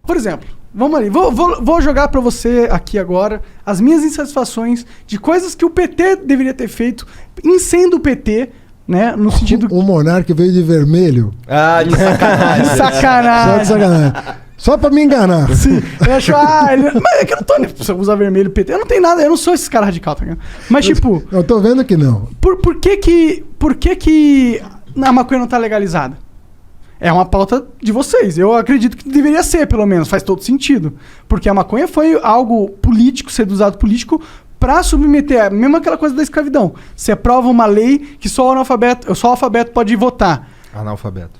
Por exemplo, vamos ali, vou jogar pra você aqui agora as minhas insatisfações de coisas que o PT deveria ter feito em sendo o PT, né, no sentido... O monarca veio de vermelho. Ah, de sacanagem. De sacanagem. Só de sacanagem. Só pra me enganar. Sim, eu acho, mas é que eu não tô nem pra usar vermelho PT, eu não tenho nada, eu não sou esse cara radical, tá ligado? Mas tipo... Eu tô vendo que não. Por que que a maconha não tá legalizada? É uma pauta de vocês. Eu acredito que deveria ser, pelo menos. Faz todo sentido. Porque a maconha foi algo político, ser usado político pra submeter. Mesmo aquela coisa da escravidão. Você aprova uma lei que só o alfabeto pode votar. Analfabeto.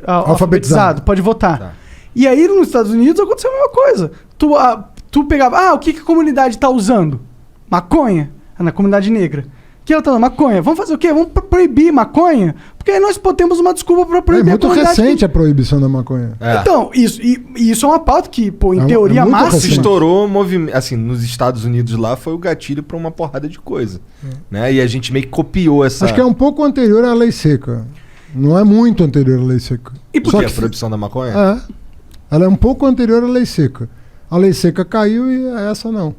Alfabetizado pode votar. Tá. E aí nos Estados Unidos aconteceu a mesma coisa. Tu pegava... o que a comunidade tá usando? Maconha. Na comunidade negra. Que ela tá dando maconha. Vamos fazer o quê? Vamos proibir maconha? Porque aí nós temos uma desculpa pra proibir a comunidade. É muito recente a proibição da maconha. É. Então, isso é uma pauta que, pô, em teoria máxima... Estourou assim, nos Estados Unidos lá, foi o gatilho pra uma porrada de coisa. Né? E a gente meio que copiou essa... Acho que é um pouco anterior à lei seca. Não é muito anterior à lei seca. E por que a proibição da maconha? Ela é um pouco anterior à lei seca. A lei seca caiu e essa não.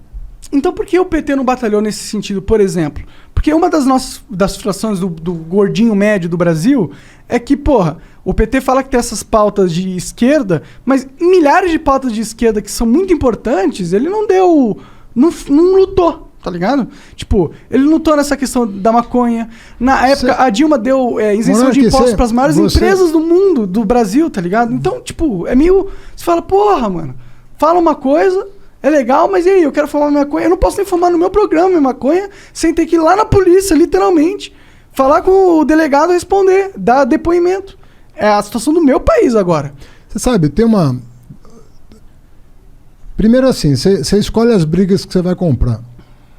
Então por que o PT não batalhou nesse sentido, por exemplo? Porque uma das frustrações do gordinho médio do Brasil é que, porra, o PT fala que tem essas pautas de esquerda, mas milhares de pautas de esquerda que são muito importantes, ele não deu... Não lutou, tá ligado? Tipo, ele lutou nessa questão da maconha. Na época, a Dilma deu isenção de impostos pras maiores empresas do mundo, do Brasil, tá ligado? Então, tipo, é meio... Você fala, porra, mano, fala uma coisa... É legal, mas e aí? Eu quero fumar maconha. Eu não posso nem fumar no meu programa minha maconha sem ter que ir lá na polícia, literalmente. Falar com o delegado, responder, dar depoimento. É a situação do meu país agora. Você sabe, tem uma... Primeiro assim, você escolhe as brigas que você vai comprar.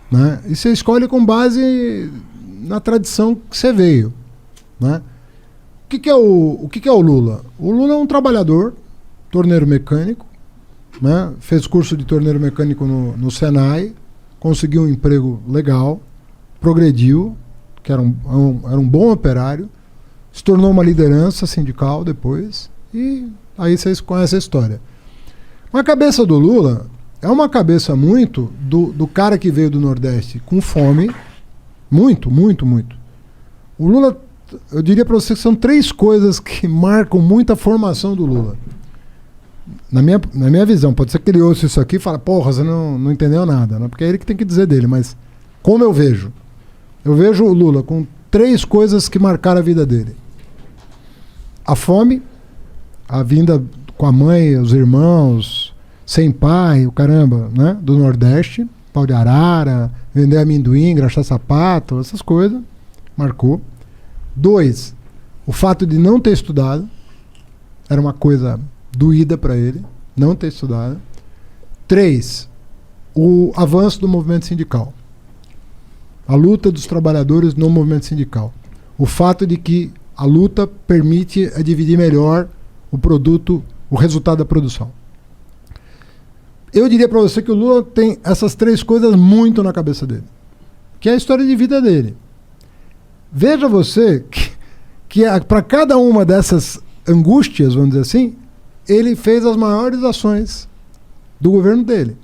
Né? E você escolhe com base na tradição que você veio. Né? O que é o Lula? O Lula é um trabalhador, torneiro mecânico, né? Fez curso de torneiro mecânico no Senai, conseguiu um emprego legal, progrediu, que era um bom operário, se tornou uma liderança sindical depois, e aí vocês conhecem a história. A cabeça do Lula é uma cabeça muito do cara que veio do Nordeste com fome, muito. O Lula, eu diria para você que são 3 coisas que marcam muito a formação do Lula. Na minha visão, pode ser que ele ouça isso aqui e fale, porra, você não entendeu nada, né? Porque é ele que tem que dizer dele, mas como eu vejo o Lula com 3 coisas que marcaram a vida dele. A fome, a vinda com a mãe, os irmãos, sem pai, o caramba, né? Do Nordeste, pau de arara, vender amendoim, engraxar sapato, essas coisas, marcou. 2, o fato de não ter estudado, era uma coisa... doída para ele, não ter estudado. 3, o avanço do movimento sindical. A luta dos trabalhadores no movimento sindical. O fato de que a luta permite dividir melhor o produto, o resultado da produção. Eu diria para você que o Lula tem essas 3 coisas muito na cabeça dele, que é a história de vida dele. Veja você que para cada uma dessas angústias, vamos dizer assim, ele fez as maiores ações do governo dele.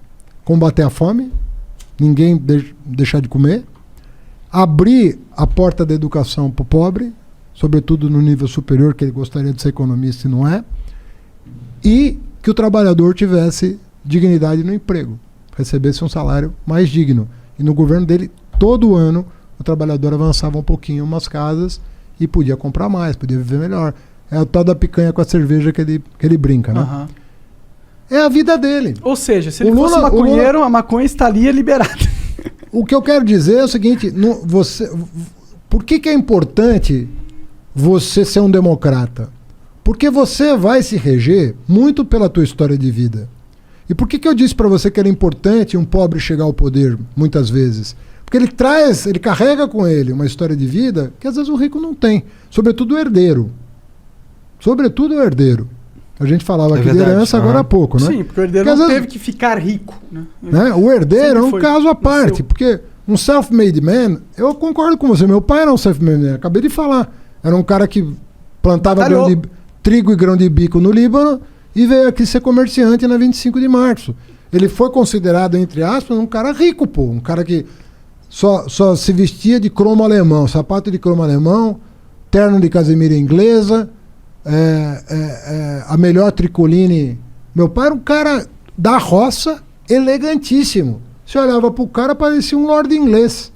Combater a fome, ninguém deixar de comer, abrir a porta da educação para o pobre, sobretudo no nível superior, que ele gostaria de ser economista e não é, e que o trabalhador tivesse dignidade no emprego, recebesse um salário mais digno. E no governo dele, todo ano, o trabalhador avançava um pouquinho umas casas e podia comprar mais, podia viver melhor. É o tal da picanha com a cerveja que ele brinca, né? Uhum. É a vida dele. Ou seja, se ele fosse maconheiro, a maconha estaria liberada. O que eu quero dizer é o seguinte, por que é importante você ser um democrata? Porque você vai se reger muito pela tua história de vida. E por que eu disse para você que era importante um pobre chegar ao poder, muitas vezes? Porque ele carrega com ele uma história de vida que às vezes o rico não tem. Sobretudo o herdeiro. A gente falava aqui de herança agora há pouco, né? Sim, porque o herdeiro não teve que ficar rico. Né? O herdeiro é um caso à parte, porque um self-made man, eu concordo com você, meu pai era um self-made man, acabei de falar. Era um cara que plantava trigo e grão de bico no Líbano e veio aqui ser comerciante na 25 de março. Ele foi considerado, entre aspas, um cara rico, pô. Um cara que só se vestia de cromo alemão, sapato de cromo alemão, terno de casemira inglesa, a melhor tricoline. Meu pai era um cara da roça, elegantíssimo. Você olhava pro cara, parecia um lord inglês.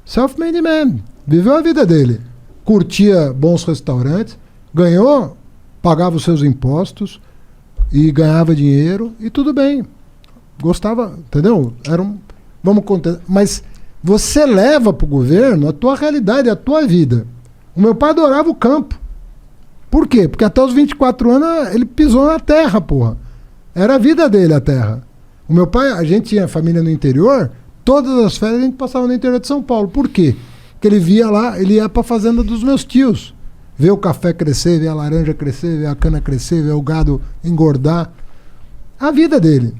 Self-made man. Viveu a vida dele. Curtia bons restaurantes, ganhou, pagava os seus impostos e ganhava dinheiro e tudo bem. Gostava, entendeu? Vamos contar. Mas você leva pro governo a tua realidade, a tua vida. O meu pai adorava o campo. Por quê? Porque até os 24 anos ele pisou na terra, porra. Era a vida dele, a terra. O meu pai, a gente tinha família no interior, todas as férias a gente passava no interior de São Paulo. Por quê? Porque ele via lá, ele ia pra fazenda dos meus tios. Ver o café crescer, ver a laranja crescer, ver a cana crescer, ver o gado engordar. A vida dele.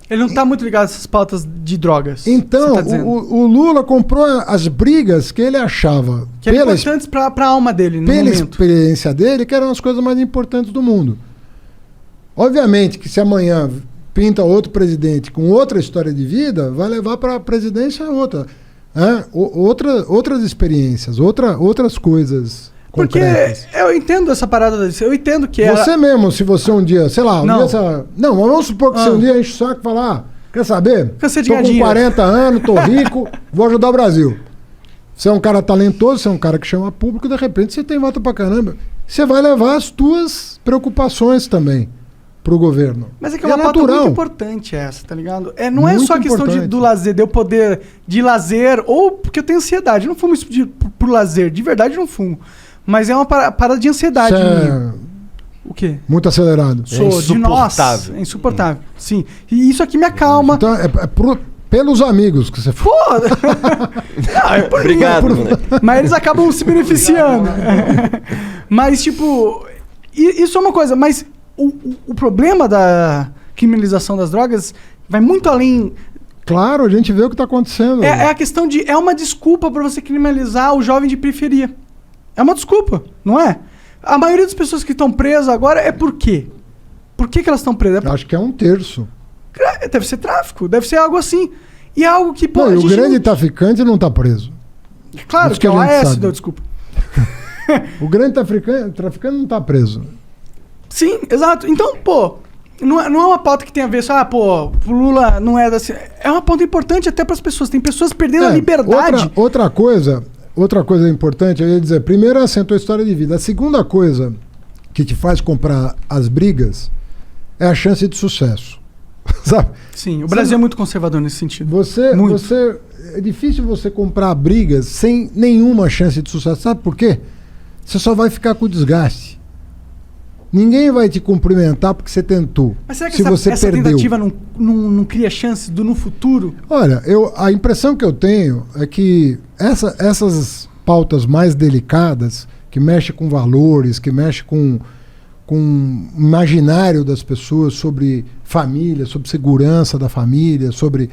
Ele não tá muito ligado a essas pautas de drogas. Então, você tá dizendo. o Lula comprou as brigas que ele achava, que eram importantes pra alma dele, no pela momento. experiência dele, que eram as coisas mais importantes do mundo. Obviamente que se amanhã pinta outro presidente com outra história de vida, vai levar para a presidência outra. Outras experiências, outras coisas porque concretas. eu entendo essa parada disso. Eu entendo que você mesmo, se você um dia, sei lá, Não. Não, mas vamos supor que você um dia enche o saco e fala, quer saber? Cansei de Tô ganhar com dinheiro. 40 anos, tô rico, vou ajudar o Brasil. Você é um cara talentoso, você é um cara que chama público, de repente você tem voto pra caramba. Você vai levar as tuas preocupações também pro governo. Mas é que é uma pauta muito importante essa, tá ligado? Não é Muito só a questão do lazer, de eu poder de lazer, ou porque eu tenho ansiedade. Eu não fumo isso por lazer, de verdade eu não fumo. Mas é uma parada de ansiedade. O quê? Muito acelerado. Sou de nossa, é insuportável. Sim. E isso aqui me acalma. Então, pelos amigos que você for. Foda! Não, é por Obrigado, mim. moleque. Mas eles acabam se beneficiando. Mas, tipo, isso é uma coisa. Mas o problema da criminalização das drogas vai muito além. Claro, a gente vê o que está acontecendo. É a questão de. É uma desculpa para você criminalizar o jovem de periferia. É uma desculpa, não é? A maioria das pessoas que estão presas agora é por quê? Por que elas estão presas? Acho que é 1/3. Deve ser tráfico, deve ser algo assim. E é algo que... Pô, Não, o grande traficante não está preso. Claro, Isso que é o a gente AS, sabe. deu desculpa. O grande traficante não está preso. Sim, exato. Então, pô, não é uma pauta que tem a ver só, o Lula não é assim. É uma pauta importante até para as pessoas. Tem pessoas perdendo a liberdade. Outra coisa importante, eu ia dizer, primeiro é a tua história de vida. A segunda coisa que te faz comprar as brigas é a chance de sucesso. Sabe? Sim, o Brasil é muito conservador nesse sentido. É difícil você comprar brigas sem nenhuma chance de sucesso. Sabe por quê? Você só vai ficar com desgaste. Ninguém vai te cumprimentar porque você tentou. Mas será que se você essa perdeu. tentativa não cria chance no futuro? Olha, a impressão que eu tenho é que essas pautas mais delicadas, que mexem com valores, que mexem com o imaginário das pessoas sobre família, sobre segurança da família, sobre...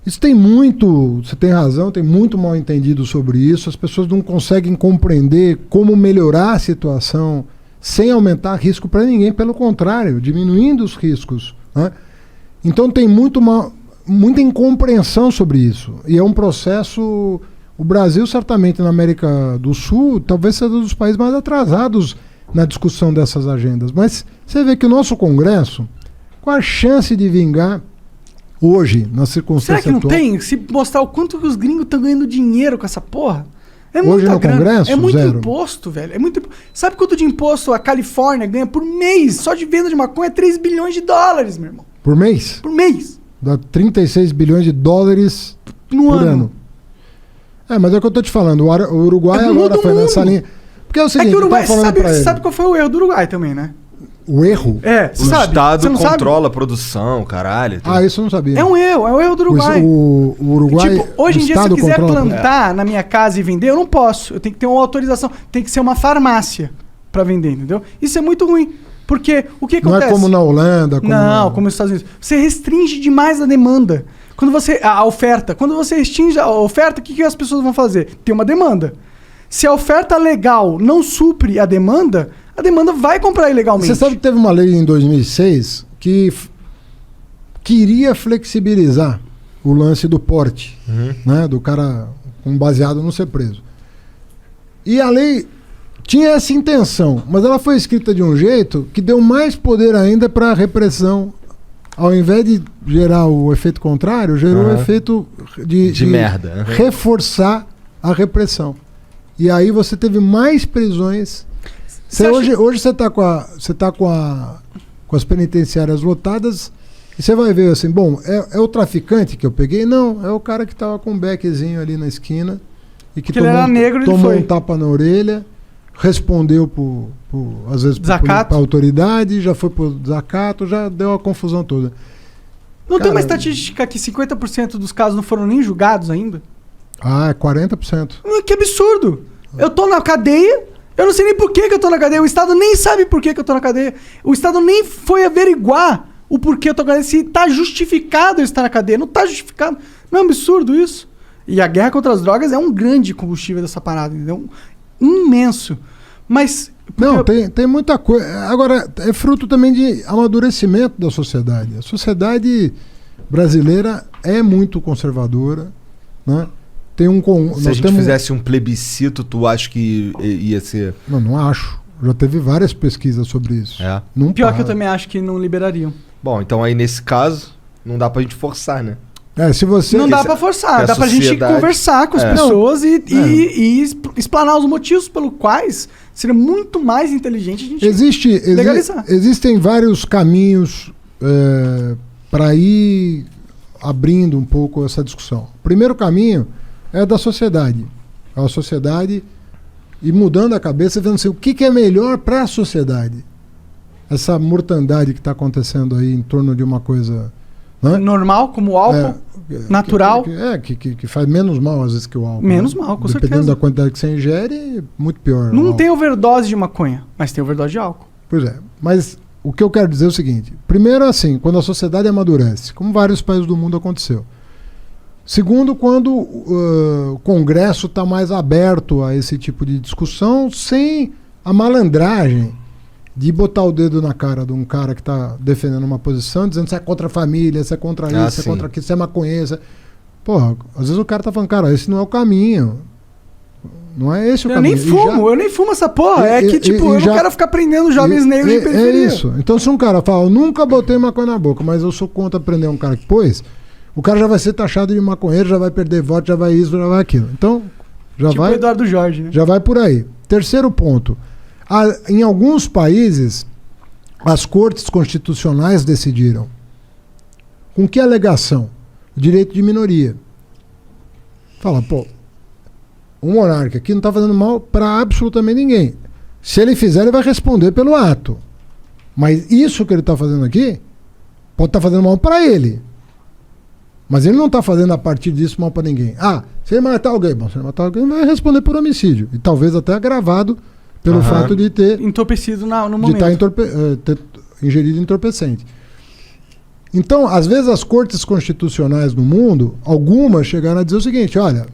Isso tem muito, você tem razão, tem muito mal entendido sobre isso. As pessoas não conseguem compreender como melhorar a situação sem aumentar risco para ninguém, pelo contrário, diminuindo os riscos, né? Então tem muita incompreensão sobre isso. E é um processo... O Brasil, certamente, na América do Sul, talvez seja um dos países mais atrasados na discussão dessas agendas. Mas você vê que o nosso Congresso, qual a chance de vingar hoje, na circunstância Será que não atual? tem? Se mostrar o quanto que os gringos estão ganhando dinheiro com essa porra. É Hoje muita no grana. Congresso, é muito zero. imposto, velho. É muito. Sabe quanto de imposto a Califórnia ganha por mês? Só de venda de maconha, 3 bilhões de dólares, meu irmão. Por mês? Por mês. Dá 36 bilhões de dólares No por ano. ano. Mas é o que eu tô te falando. O Uruguai É agora todo foi mundo. nessa linha. Porque é o seguinte, É que o Uruguai, eu tava falando pra ele. sabe qual foi o erro do Uruguai também, né? O erro? É, O você sabe. Estado Você não controla a produção, caralho. Isso eu não sabia. sabe? É um erro do Uruguai. O Uruguai, Tipo, hoje em o dia, se eu Estado quiser controla tudo. plantar na minha casa e vender, eu não posso. Eu tenho que ter uma autorização. Tem que ser uma farmácia pra vender, entendeu? Isso é muito ruim. Porque o que Não acontece? é como na Holanda. Como nos Estados Unidos. Você restringe demais a demanda. A oferta. Quando você restringe a oferta, o que as pessoas vão fazer? Tem uma demanda. Se a oferta legal não supre a demanda, a demanda vai comprar ilegalmente. Você sabe que teve uma lei em 2006 que queria flexibilizar o lance do porte, né? Do cara com baseado não ser preso. E a lei tinha essa intenção, mas ela foi escrita de um jeito que deu mais poder ainda para a repressão. Ao invés de gerar o efeito contrário, gerou o efeito de merda. Reforçar a repressão. E aí você teve mais prisões. Hoje você está com as penitenciárias lotadas e você vai ver assim, bom, é o traficante que eu peguei? Não, é o cara que estava com um beckzinho ali na esquina e que tomou um tapa na orelha, respondeu às vezes para a autoridade, já foi por desacato, já deu a confusão toda. Não tem uma estatística que 50% dos casos não foram nem julgados ainda? Ah, é 40%. Que absurdo! Eu tô na cadeia, eu não sei nem por que eu tô na cadeia, o Estado nem sabe por que eu tô na cadeia, o Estado nem foi averiguar o porquê eu tô na cadeia, se tá justificado eu estar na cadeia, não tá justificado. Não é um absurdo isso? E a guerra contra as drogas é um grande combustível dessa parada, entendeu? Imenso. Mas... Não, tem muita coisa. Agora, é fruto também de amadurecimento da sociedade. A sociedade brasileira é muito conservadora, né? Se a gente fizesse um plebiscito, tu acha que ia ser... Não acho. Já teve várias pesquisas sobre isso. Pior que eu também acho que não liberariam. Bom, então aí nesse caso, não dá pra gente forçar, né? Se você... Não dá pra forçar, dá pra gente conversar com as pessoas e explanar os motivos pelos quais seria muito mais inteligente a gente legalizar. Existem vários caminhos para ir abrindo um pouco essa discussão. O primeiro caminho é da sociedade. A sociedade e mudando a cabeça, vendo assim, o que é melhor para a sociedade. Essa mortandade que está acontecendo aí em torno de uma coisa... normal, como o álcool, natural. Que faz menos mal às vezes que o álcool. Menos mal, com certeza. Dependendo da quantidade que você ingere, muito pior. Não tem overdose de maconha, mas tem overdose de álcool. Pois é, mas o que eu quero dizer é o seguinte. Primeiro, assim, quando a sociedade amadurece, como vários países do mundo aconteceu. Segundo, quando o Congresso está mais aberto a esse tipo de discussão, sem a malandragem de botar o dedo na cara de um cara que está defendendo uma posição, dizendo que você é contra a família, você é contra isso, você é contra aquilo, você é maconheiro. Porra, às vezes o cara tá falando, cara, esse não é o caminho. Não é esse o caminho. Eu nem fumo essa porra. Eu não quero ficar prendendo jovens negros de periferia. É isso. Então se um cara fala, eu nunca botei maconha na boca, mas eu sou contra prender um cara que pôs, o cara já vai ser taxado de maconheiro, já vai perder voto, já vai isso, já vai aquilo. Então, já vai... o Eduardo Jorge, né? Já vai por aí. Terceiro ponto. Em alguns países, as cortes constitucionais decidiram. Com que alegação? O direito de minoria. Fala, o monarca aqui não está fazendo mal para absolutamente ninguém. Se ele fizer, ele vai responder pelo ato. Mas isso que ele está fazendo aqui, pode estar fazendo mal para ele. Mas ele não está fazendo a partir disso mal para ninguém. Se ele matar alguém, se ele matar alguém, ele vai responder por homicídio. E talvez até agravado pelo fato de ter entorpecido no momento. De ter ingerido entorpecente. Então, às vezes as cortes constitucionais no mundo, algumas chegaram a dizer o seguinte, olha,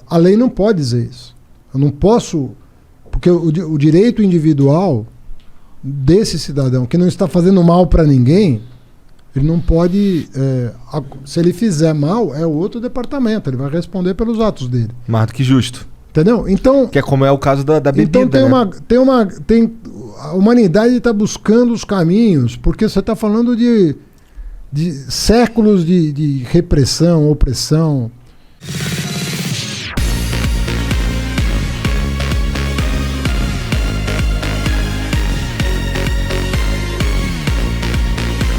a lei não pode dizer isso. Eu não posso... Porque o direito individual desse cidadão que não está fazendo mal para ninguém, ele não pode... se ele fizer mal, é outro departamento. Ele vai responder pelos atos dele. Mais do que justo. Entendeu? Então, que é como é o caso da bebida, então a humanidade está buscando os caminhos, porque você está falando de séculos de repressão, opressão.